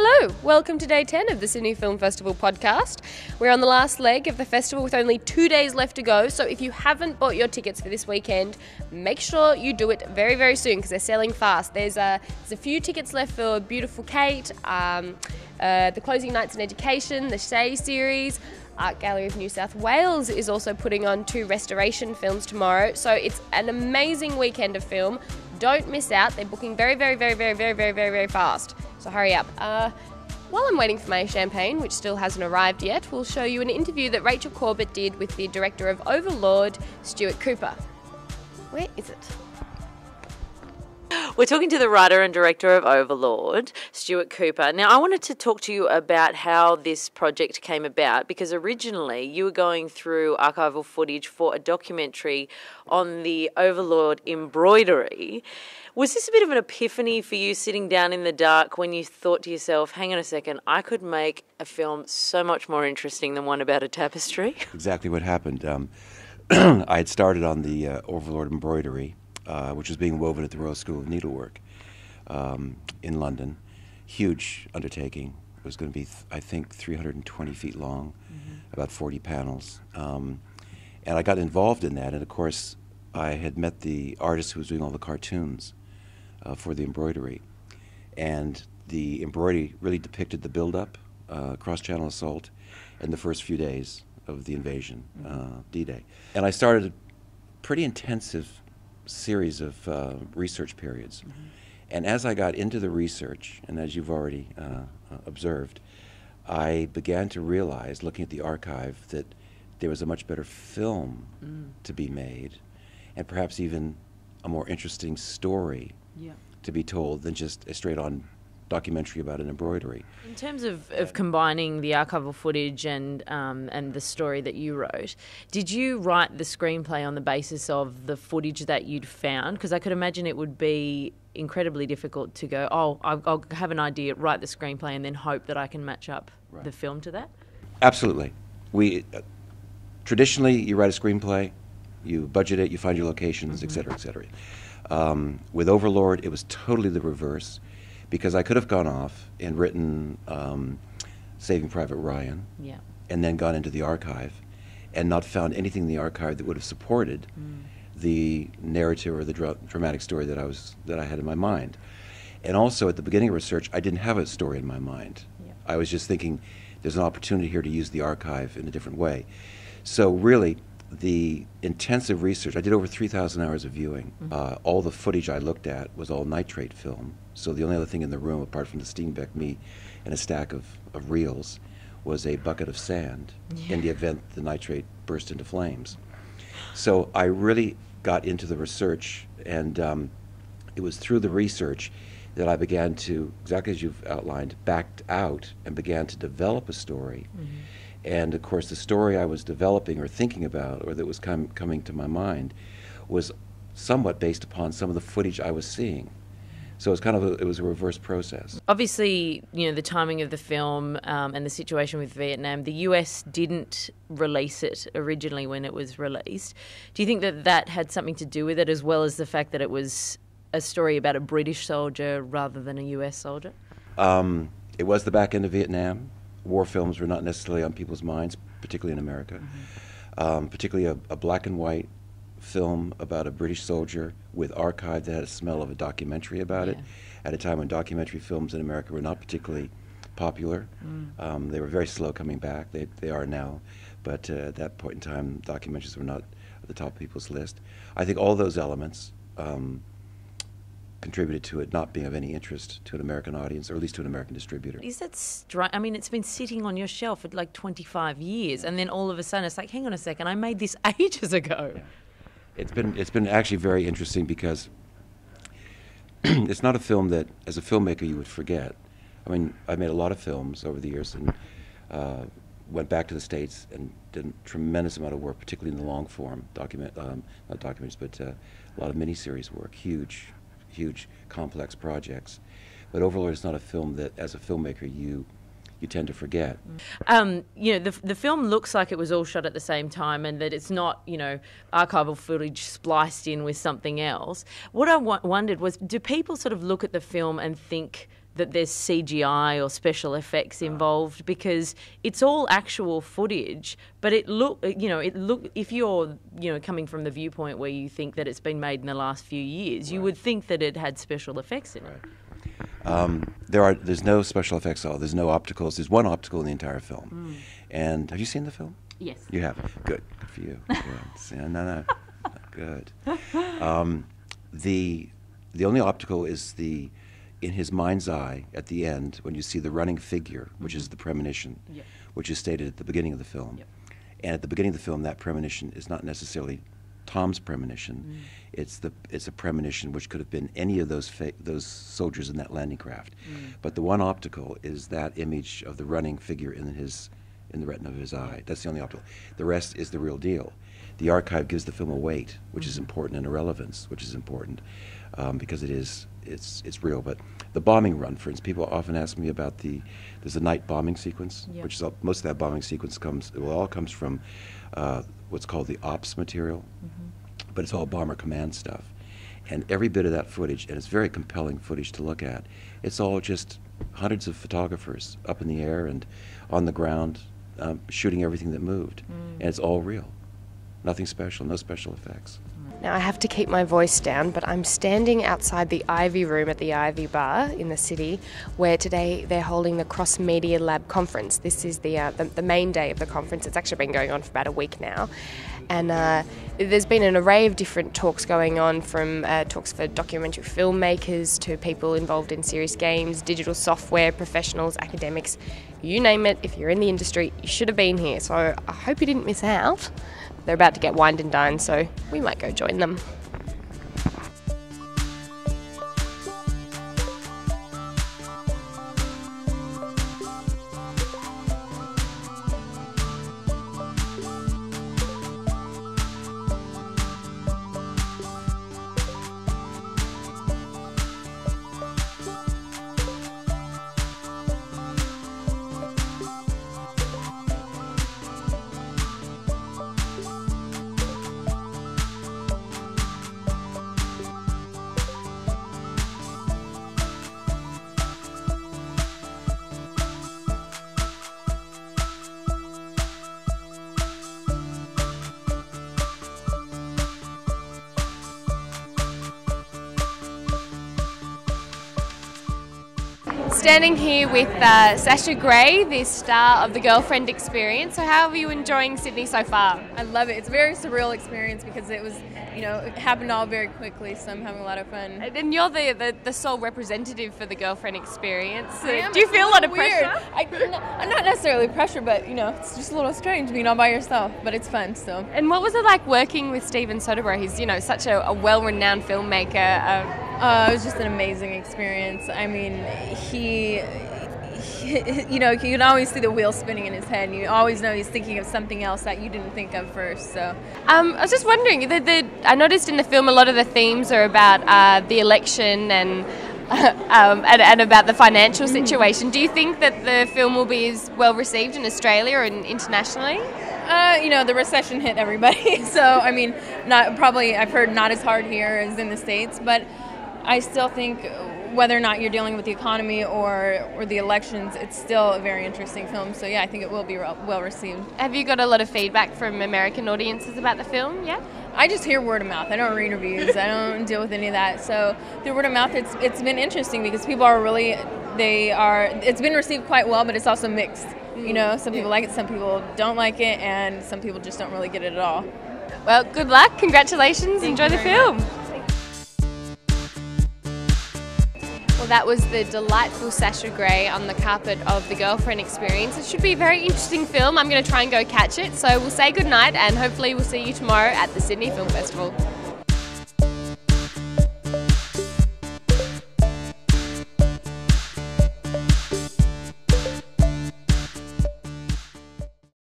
Hello, welcome to day 10 of the Sydney Film Festival podcast. We're on the last leg of the festival with only 2 days left to go, so if you haven't bought your tickets for this weekend, make sure you do it very, very soon because they're selling fast. There's a few tickets left for Beautiful Kate, the Closing Nights in Education, the Shay series. Art Gallery of New South Wales is also putting on 2 restoration films tomorrow, so it's an amazing weekend of film. Don't miss out. They're booking very, very, very, very, very, very, very, very fast. So hurry up. While I'm waiting for my champagne, which still hasn't arrived yet, we'll show you an interview that Rachel Corbett did with the director of Overlord, Stuart Cooper. Where is it? We're talking to the writer and director of Overlord, Stuart Cooper. Now, I wanted to talk to you about how this project came about, because originally you were going through archival footage for a documentary on the Overlord embroidery. Was this a bit of an epiphany for you sitting down in the dark when you thought to yourself, hang on a second, I could make a film so much more interesting than one about a tapestry? Exactly what happened. I had started on the Overlord embroidery, which was being woven at the Royal School of Needlework in London. Huge undertaking. It was going to be, I think, 320 feet long, about 40 panels. And I got involved in that, and of course, I had met the artist who was doing all the cartoons for the embroidery. And the embroidery really depicted the build-up, cross-channel assault, in the first few days of the invasion, D-Day. And I started a pretty intensive series of research periods. And as I got into the research, and as you've already observed, I began to realize, looking at the archive, that there was a much better film to be made, and perhaps even a more interesting story to be told than just a straight-on documentary about an embroidery. In terms of combining the archival footage and the story that you wrote, did you write the screenplay on the basis of the footage that you'd found? Because I could imagine it would be incredibly difficult to go, I'll have an idea, write the screenplay, and then hope that I can match up the film to that? Absolutely. We traditionally, you write a screenplay, you budget it, you find your locations, et cetera, et cetera. With Overlord, it was totally the reverse, because I could have gone off and written Saving Private Ryan, and then gone into the archive and not found anything in the archive that would have supported the narrative or the dramatic story that I had in my mind. And also, at the beginning of research, I didn't have a story in my mind. I was just thinking, there's an opportunity here to use the archive in a different way. So really, the intensive research, I did over 3,000 hours of viewing. All the footage I looked at was all nitrate film. So the only other thing in the room, apart from the Steenbeck, me, and a stack of reels, was a bucket of sand in the event the nitrate burst into flames. So I really got into the research, and it was through the research that I began to, exactly as you've outlined, backed out and began to develop a story. And of course, the story I was developing or thinking about, or that was coming to my mind, was somewhat based upon some of the footage I was seeing. So it was it was a reverse process. Obviously, you know, the timing of the film and the situation with Vietnam, the US didn't release it originally when it was released. Do you think that that had something to do with it, as well as the fact that it was a story about a British soldier rather than a US soldier? It was the back end of Vietnam. War films were not necessarily on people's minds, particularly in America. Particularly a black and white film about a British soldier with archive that had a smell of a documentary about it, at a time when documentary films in America were not particularly popular. They were very slow coming back. They are now. But at that point in time, documentaries were not at the top of people's list. I think all those elements contributed to it not being of any interest to an American audience, or at least to an American distributor. Is that strange? I mean, it's been sitting on your shelf for like 25 years, and then all of a sudden it's like, hang on a second, I made this ages ago. It's been actually very interesting, because it's not a film that, as a filmmaker, you would forget. I mean, I made a lot of films over the years, and went back to the States and did a tremendous amount of work, particularly in the long form, not documentaries, but a lot of miniseries work, huge, complex projects. But Overlord is not a film that, as a filmmaker, you tend to forget. You know, the film looks like it was all shot at the same time, and that it's not, you know, archival footage spliced in with something else. What I wondered was, do people sort of look at the film and think that there's CGI or special effects involved, because it's all actual footage. But if you're coming from the viewpoint where you think that it's been made in the last few years, you would think that it had special effects in it. There's no special effects at all. There's no opticals. There's one optical in the entire film. And have you seen the film? Yes. You have. Good. Good for you. Good. No. Good. The only optical is in his mind's eye at the end, when you see the running figure, which is the premonition, which is stated at the beginning of the film. And at the beginning of the film, that premonition is not necessarily Tom's premonition. It's a premonition which could have been any of those soldiers in that landing craft. But the one optical is that image of the running figure in the retina of his eye. That's the only optical. The rest is the real deal. The archive gives the film a weight, which is important, and a relevance, which is important, because it's real. But the bombing run, for instance, people often ask me about there's a night bombing sequence, which is most of that bombing sequence all comes from what's called the ops material, but it's all bomber command stuff. And every bit of that footage, and it's very compelling footage to look at, it's all just hundreds of photographers up in the air and on the ground shooting everything that moved. And it's all real. Nothing special, no special effects. Now I have to keep my voice down, but I'm standing outside the Ivy Room at the Ivy Bar in the city, where today they're holding the Cross Media Lab conference. This is the main day of the conference. It's actually been going on for about a week now. And there's been an array of different talks going on, from talks for documentary filmmakers to people involved in serious games, digital software, professionals, academics, you name it. If you're in the industry, you should have been here. So I hope you didn't miss out. They're about to get wined and dined, so we might go join them. Standing here with Sasha Grey, the star of The Girlfriend Experience. So how are you enjoying Sydney so far? I love it. It's a very surreal experience because it was, it happened all very quickly, so I'm having a lot of fun. And you're the sole representative for The Girlfriend Experience. I am. Do you feel a lot of Weird. pressure? I'm not necessarily pressure, but, it's just a little strange being all by yourself, but it's fun still. And what was it like working with Steven Soderbergh? He's, such a well-renowned filmmaker. It was just an amazing experience. I mean, he you can always see the wheel spinning in his head, and you always know he's thinking of something else that you didn't think of first. So, I was just wondering, I noticed in the film a lot of the themes are about the election and about the financial situation. Do you think that the film will be as well received in Australia and internationally? The recession hit everybody, so I mean, I've heard not as hard here as in the States, but I still think whether or not you're dealing with the economy or the elections, it's still a very interesting film. So yeah, I think it will be well received. Have you got a lot of feedback from American audiences about the film? Yeah. I just hear word of mouth. I don't read reviews. I don't deal with any of that. So through word of mouth, it's been interesting because people are it's been received quite well, but it's also mixed. Some people like it, some people don't like it, and some people just don't really get it at all. Well, good luck. Congratulations. Enjoy the film. Well, that was the delightful Sasha Grey on the carpet of The Girlfriend Experience. It should be a very interesting film. I'm going to try and go catch it. So we'll say goodnight, and hopefully we'll see you tomorrow at the Sydney Film Festival.